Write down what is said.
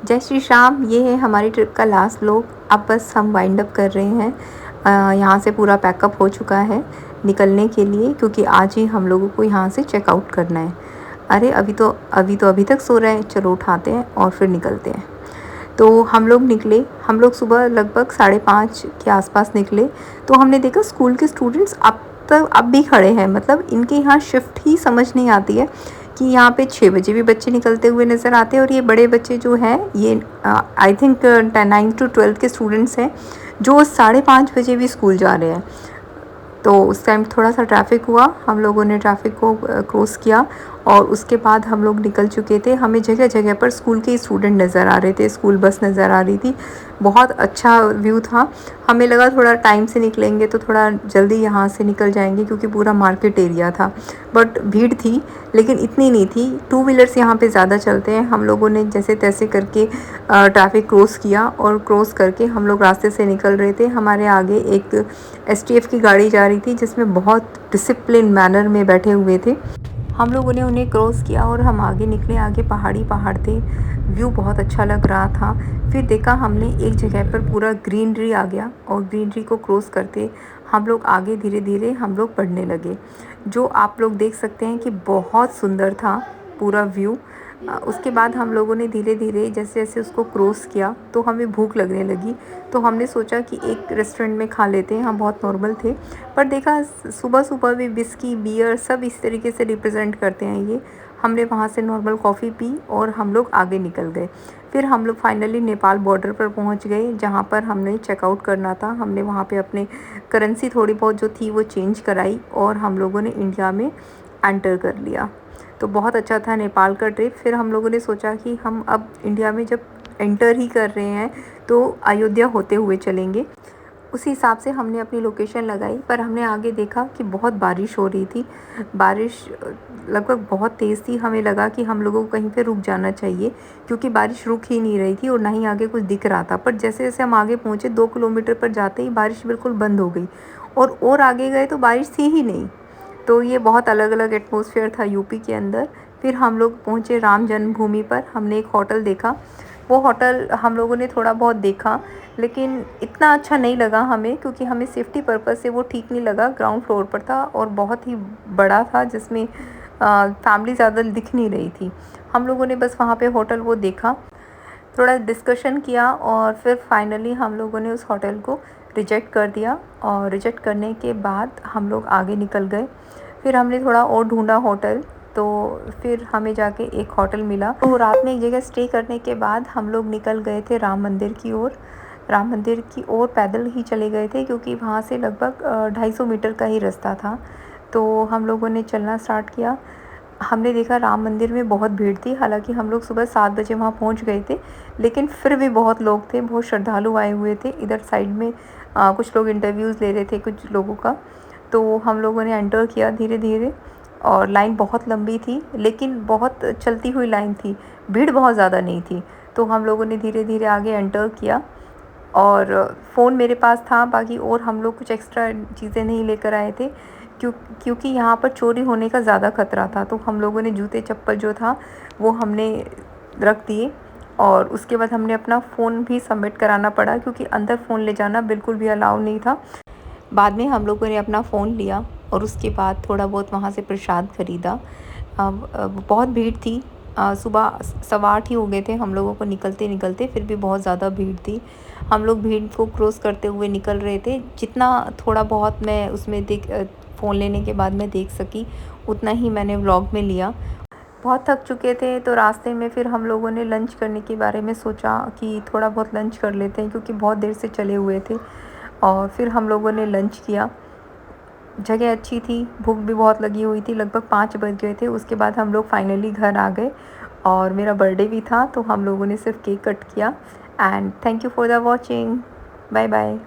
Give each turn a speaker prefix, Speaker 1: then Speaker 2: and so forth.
Speaker 1: जय श्री श्याम। ये है हमारी ट्रिप का लास्ट व्लॉग। अब बस हम वाइंड अप कर रहे हैं। यहाँ से पूरा पैकअप हो चुका है निकलने के लिए, क्योंकि आज ही हम लोगों को यहाँ से चेकआउट करना है। अरे अभी तक सो रहे हैं, चलो उठाते हैं और फिर निकलते हैं। तो हम लोग निकले। हम लोग सुबह लगभग 5:30 के आसपास निकले। तो हमने देखा स्कूल के स्टूडेंट्स अब भी खड़े हैं। मतलब इनके यहाँ शिफ्ट ही समझ नहीं आती है कि यहाँ पे 6 बजे भी बच्चे निकलते हुए नज़र आते हैं। और ये बड़े बच्चे जो हैं, ये आई थिंक 9 to 12 के स्टूडेंट्स हैं, जो 5:30 बजे भी स्कूल जा रहे हैं। तो उस टाइम थोड़ा सा ट्रैफिक हुआ, हम लोगों ने ट्रैफिक को क्रॉस किया और उसके बाद हम लोग निकल चुके थे। हमें जगह जगह पर स्कूल के स्टूडेंट नज़र आ रहे थे, स्कूल बस नज़र आ रही थी। बहुत अच्छा व्यू था। हमें लगा थोड़ा टाइम से निकलेंगे तो थोड़ा जल्दी यहाँ से निकल जाएंगे, क्योंकि पूरा मार्केट एरिया था। बट भीड़ थी, लेकिन इतनी नहीं थी। 2 व्हीलर्स यहाँ पे ज़्यादा चलते हैं। हम लोगों ने जैसे तैसे करके ट्रैफिक क्रॉस किया और क्रॉस करके हम लोग रास्ते से निकल रहे थे। हमारे आगे एक STF की गाड़ी जा रही थी, जिसमें बहुत डिसिप्लिन मैनर में बैठे हुए थे। हम लोगों ने उन्हें क्रॉस किया और हम आगे निकले। आगे पहाड़ थे, व्यू बहुत अच्छा लग रहा था। फिर देखा हमने एक जगह पर पूरा ग्रीनरी आ गया, और ग्रीनरी को क्रॉस करते हम लोग आगे धीरे धीरे हम लोग बढ़ने लगे। जो आप लोग देख सकते हैं कि बहुत सुंदर था पूरा व्यू। उसके बाद हम लोगों ने धीरे धीरे जैसे जैसे उसको क्रॉस किया तो हमें भूख लगने लगी। तो हमने सोचा कि एक रेस्टोरेंट में खा लेते हैं। हम बहुत नॉर्मल थे, पर देखा सुबह सुबह भी विस्की बियर सब इस तरीके से रिप्रेजेंट करते हैं ये। हमने वहाँ से नॉर्मल कॉफ़ी पी और हम लोग आगे निकल गए। फिर हम लोग फाइनली नेपाल बॉर्डर पर पहुँच गए, जहाँ पर हमने चेकआउट करना था। हमने वहाँ पे अपने करेंसी थोड़ी बहुत जो थी वो चेंज कराई और हम लोगों ने इंडिया में एंटर कर लिया। तो बहुत अच्छा था नेपाल का ट्रिप। फिर हम लोगों ने सोचा कि हम अब इंडिया में जब एंटर ही कर रहे हैं तो अयोध्या होते हुए चलेंगे। उसी हिसाब से हमने अपनी लोकेशन लगाई, पर हमने आगे देखा कि बहुत बारिश हो रही थी। बारिश लगभग बहुत तेज़ थी। हमें लगा कि हम लोगों को कहीं पे रुक जाना चाहिए, क्योंकि बारिश रुक ही नहीं रही थी और ना ही आगे कुछ दिख रहा था। पर जैसे जैसे हम आगे पहुँचे 2 किलोमीटर पर जाते ही बारिश बिल्कुल बंद हो गई, और आगे गए तो बारिश थी ही नहीं। तो ये बहुत अलग अलग एटमॉस्फेयर था यूपी के अंदर। फिर हम लोग पहुँचे राम जन्मभूमि पर। हमने एक होटल देखा। वो होटल हम लोगों ने थोड़ा बहुत देखा, लेकिन इतना अच्छा नहीं लगा हमें, क्योंकि हमें सेफ्टी पर्पज़ से वो ठीक नहीं लगा। ग्राउंड फ्लोर पर था और बहुत ही बड़ा था, जिसमें फैमिली ज़्यादा दिख नहीं रही थी। हम लोगों ने बस वहाँ पे होटल वो देखा, थोड़ा डिस्कशन किया और फिर फाइनली हम लोगों ने उस होटल को रिजेक्ट कर दिया। और रिजेक्ट करने के बाद हम लोग आगे निकल गए। फिर हमने थोड़ा और ढूंढा होटल, तो फिर हमें जाके एक होटल मिला। तो रात में एक जगह स्टे करने के बाद हम लोग निकल गए थे राम मंदिर की ओर। राम मंदिर की ओर पैदल ही चले गए थे, क्योंकि वहाँ से लगभग 250 मीटर का ही रास्ता था। तो हम लोगों ने चलना स्टार्ट किया। हमने देखा राम मंदिर में बहुत भीड़ थी। हालांकि हम लोग सुबह 7 बजे वहाँ पहुँच गए थे, लेकिन फिर भी बहुत लोग थे, बहुत श्रद्धालु आए हुए थे। इधर साइड में कुछ लोग इंटरव्यूज़ ले रहे थे कुछ लोगों का। तो हम लोगों ने एंटर किया धीरे धीरे, और लाइन बहुत लंबी थी, लेकिन बहुत चलती हुई लाइन थी, भीड़ बहुत ज़्यादा नहीं थी। तो हम लोगों ने धीरे धीरे आगे एंटर किया, और फ़ोन मेरे पास था, बाकी और हम लोग कुछ एक्स्ट्रा चीज़ें नहीं लेकर आए थे, क्योंकि यहाँ पर चोरी होने का ज़्यादा खतरा था। तो हम लोगों ने जूते चप्पल जो था वो हमने रख दिए, और उसके बाद हमने अपना फ़ोन भी सबमिट कराना पड़ा, क्योंकि अंदर फ़ोन ले जाना बिल्कुल भी अलाउ नहीं था। बाद में हम लोगों ने अपना फ़ोन लिया और उसके बाद थोड़ा बहुत वहाँ से प्रसाद ख़रीदा। बहुत भीड़ थी। सुबह 8:15 ही हो गए थे हम लोगों को निकलते निकलते, फिर भी बहुत ज़्यादा भीड़ थी। हम लोग भीड़ को क्रॉस करते हुए निकल रहे थे। जितना थोड़ा बहुत मैं उसमें फ़ोन लेने के बाद मैं देख सकी, उतना ही मैंने व्लॉग में लिया। बहुत थक चुके थे, तो रास्ते में फिर हम लोगों ने लंच करने के बारे में सोचा कि थोड़ा बहुत लंच कर लेते हैं, क्योंकि बहुत देर से चले हुए थे। और फिर हम लोगों ने लंच किया। जगह अच्छी थी, भूख भी बहुत लगी हुई थी, लगभग 5 बज गए थे। उसके बाद हम लोग फाइनली घर आ गए, और मेरा बर्थडे भी था, तो हम लोगों ने सिर्फ केक कट किया। And thank you for the watching. Bye bye.